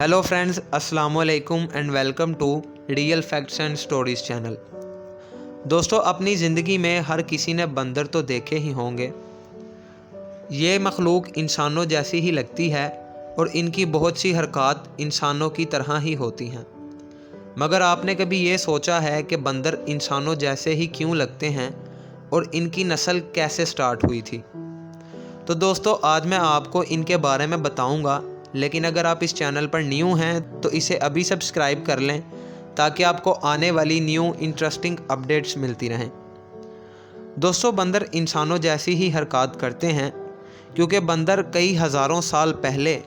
Hello friends, अस्सलाम वालेकुम and welcome to real facts and stories channel. दोस्तों, अपनी ज़िंदगी में हर किसी ने बंदर तो देखे ही होंगे। ये मखलूक इंसानों जैसी ही लगती है और इनकी बहुत सी हरकत इंसानों की तरह ही होती हैं। मगर आपने कभी ये सोचा है कि बंदर इंसानों जैसे ही क्यों लगते हैं और इनकी नस्ल कैसे स्टार्ट हुई थी? तो दोस्तों, आज मैं आपको इनके बारे में बताऊंगा, लेकिन अगर आप इस चैनल पर न्यू हैं तो इसे अभी सब्सक्राइब कर लें ताकि आपको आने वाली न्यू इंटरेस्टिंग अपडेट्स मिलती रहें। दोस्तों, बंदर इंसानों जैसी ही हरकत करते हैं क्योंकि बंदर कई हज़ारों साल पहले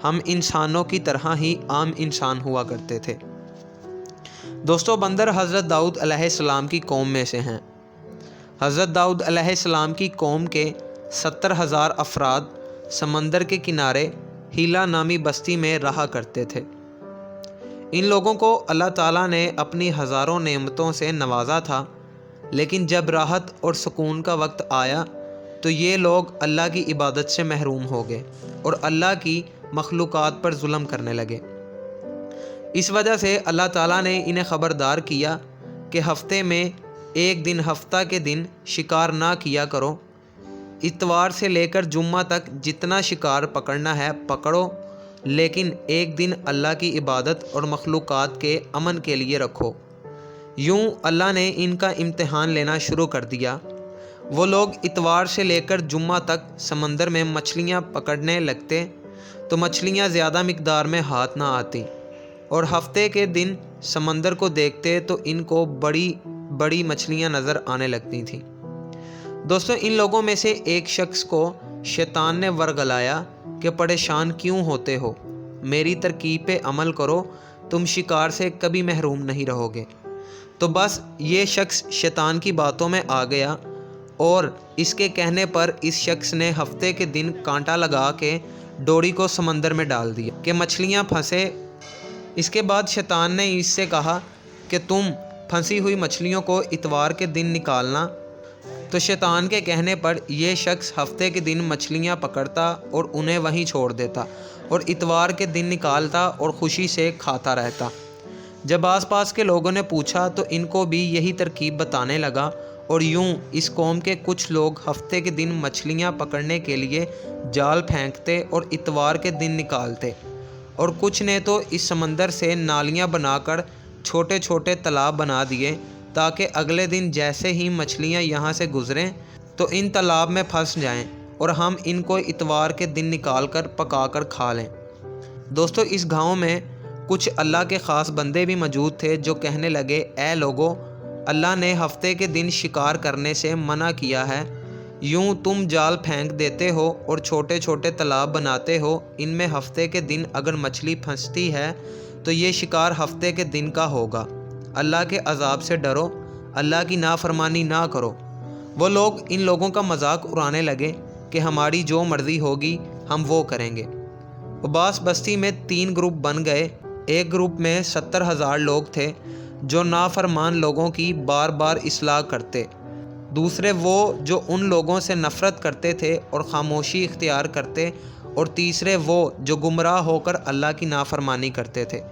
हम इंसानों की तरह ही आम इंसान हुआ करते थे। दोस्तों, बंदर हज़रत दाऊद अलैहिस्सलाम की कौम में से हैं। हज़रत दाऊद अलैहिस्सलाम की कौम के 70,000 अफराद समंदर के किनारे हीला नामी बस्ती में रहा करते थे। इन लोगों को अल्लाह ताला ने अपनी हज़ारों नेमतों से नवाजा था, लेकिन जब राहत और सुकून का वक्त आया तो ये लोग अल्लाह की इबादत से महरूम हो गए और अल्लाह की मखलूक़ात पर जुल्म करने लगे। इस वजह से अल्लाह ताला ने इन्हें ख़बरदार किया कि हफ्ते में एक दिन, हफ्ता के दिन शिकार ना किया करो। इतवार से लेकर जुम्मा तक जितना शिकार पकड़ना है पकड़ो, लेकिन एक दिन अल्लाह की इबादत और मखलूक़ात के अमन के लिए रखो। यूँ अल्लाह ने इनका इम्तिहान लेना शुरू कर दिया। वो लोग इतवार से लेकर जुम्मा तक समंदर में मछलियाँ पकड़ने लगते तो मछलियाँ ज़्यादा मिक़दार में हाथ ना आती, और हफ्ते के दिन समंदर को देखते तो इनको बड़ी बड़ी मछलियाँ नज़र आने लगती थीं। दोस्तों, इन लोगों में से एक शख्स को शैतान ने वर्गलाया कि परेशान क्यों होते हो, मेरी तरकीब पे अमल करो, तुम शिकार से कभी महरूम नहीं रहोगे। तो बस ये शख्स शैतान की बातों में आ गया और इसके कहने पर इस शख्स ने हफ्ते के दिन कांटा लगा के डोरी को समंदर में डाल दिया कि मछलियाँ फंसे। इसके बाद शैतान ने इससे कहा कि तुम फंसी हुई मछलियों को इतवार के दिन निकालना। तो शैतान के कहने पर यह शख्स हफ्ते के दिन मछलियां पकड़ता और उन्हें वहीं छोड़ देता और इतवार के दिन निकालता और खुशी से खाता रहता। जब आसपास के लोगों ने पूछा तो इनको भी यही तरकीब बताने लगा, और यूं इस कौम के कुछ लोग हफ्ते के दिन मछलियां पकड़ने के लिए जाल फेंकते और इतवार के दिन निकालते, और कुछ ने तो इस समंदर से नालियाँ बनाकर छोटे छोटे तालाब बना दिए ताकि अगले दिन जैसे ही मछलियाँ यहाँ से गुज़रें तो इन तालाब में फंस जाएं और हम इनको इतवार के दिन निकाल कर पका कर खा लें। दोस्तों, इस गांव में कुछ अल्लाह के ख़ास बंदे भी मौजूद थे जो कहने लगे, ऐ लोगो, अल्लाह ने हफ्ते के दिन शिकार करने से मना किया है। यूँ तुम जाल फेंक देते हो और छोटे छोटे तालाब बनाते हो, इनमें हफ्ते के दिन अगर मछली फंसती है तो ये शिकार हफ्ते के दिन का होगा। अल्लाह के अज़ाब से डरो, अल्लाह की नाफरमानी ना करो। वो लोग इन लोगों का मजाक उड़ाने लगे कि हमारी जो मर्ज़ी होगी हम वो करेंगे। उबास बस्ती में 3 ग्रुप बन गए। एक ग्रुप में 70,000 लोग थे जो नाफरमान लोगों की बार बार इस्लाह करते। दूसरे वो जो उन लोगों से नफ़रत करते थे और ख़ामोशी इख्तियार करते, और तीसरे वो जो गुमराह होकर अल्लाह की नाफरमानी करते थे।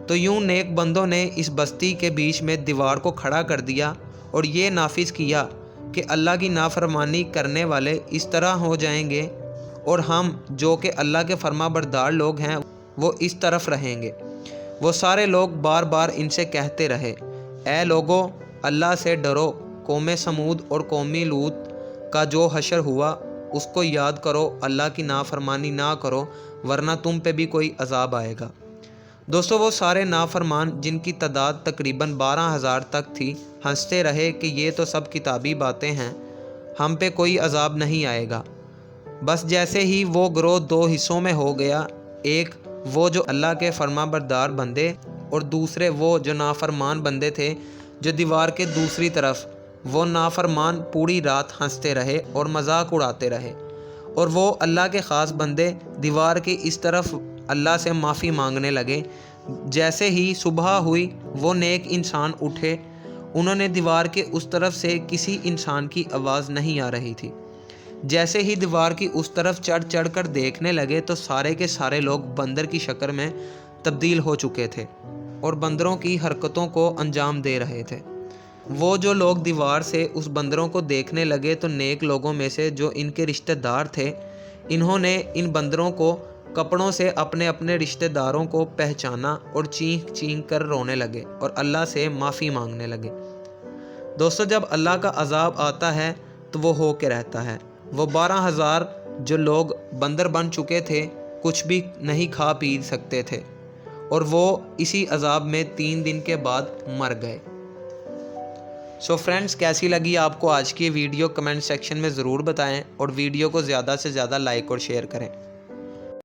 तो यूँ नेक बंदों ने इस बस्ती के बीच में दीवार को खड़ा कर दिया और ये नाफिज किया कि अल्लाह की नाफरमानी करने वाले इस तरह हो जाएंगे और हम जो कि अल्लाह के फर्माबरदार लोग हैं वो इस तरफ रहेंगे। वो सारे लोग बार बार इनसे कहते रहे, ऐ लोगो, अल्लाह से डरो। कौम समूद और कौमी लूत का जो हशर हुआ उसको याद करो, अल्लाह की नाफरमानी ना करो, वरना तुम पे भी कोई अजाब आएगा। दोस्तों, वो सारे नाफरमान जिनकी तादाद तकरीबन 12,000 तक थी हंसते रहे कि ये तो सब किताबी बातें हैं, हम पे कोई अजाब नहीं आएगा। बस जैसे ही वो ग्रोह 2 हिस्सों में हो गया, एक वो जो अल्लाह के फरमाबरदार बंदे और दूसरे वो जो नाफरमान बंदे थे जो दीवार के दूसरी तरफ। वो नाफरमान पूरी रात हंसते रहे और मजाक उड़ाते रहे, और वो अल्लाह के ख़ास बंदे दीवार के इस तरफ अल्लाह से माफ़ी मांगने लगे। जैसे ही सुबह हुई वो नेक इंसान उठे, उन्होंने दीवार के उस तरफ से किसी इंसान की आवाज़ नहीं आ रही थी। जैसे ही दीवार की उस तरफ चढ़ चढ़ कर देखने लगे तो सारे के सारे लोग बंदर की शक्ल में تبدیل ہو چکے تھے اور بندروں کی حرکتوں کو انجام دے رہے تھے۔ وہ جو لوگ دیوار سے اس بندروں کو دیکھنے لگے تو نیک لوگوں میں سے جو ان کے رشتہ دار تھے، انہوں نے ان بندروں کو کپڑوں سے اپنے اپنے رشتہ داروں کو پہچانا اور چینخ چینخ کر رونے لگے اور اللہ سے معافی مانگنے لگے۔ دوستو، جب اللہ کا عذاب آتا ہے تو وہ ہو کے رہتا ہے۔ وہ 12,000 جو لوگ بندر بن چکے تھے کچھ بھی نہیں کھا پی سکتے تھے اور وہ اسی عذاب میں 3 دن کے بعد مر گئے۔ سو فرینڈز، کیسی لگی آپ کو آج کی ویڈیو؟ کمنٹ سیکشن میں ضرور بتائیں اور ویڈیو کو زیادہ سے زیادہ لائک اور شیئر کریں۔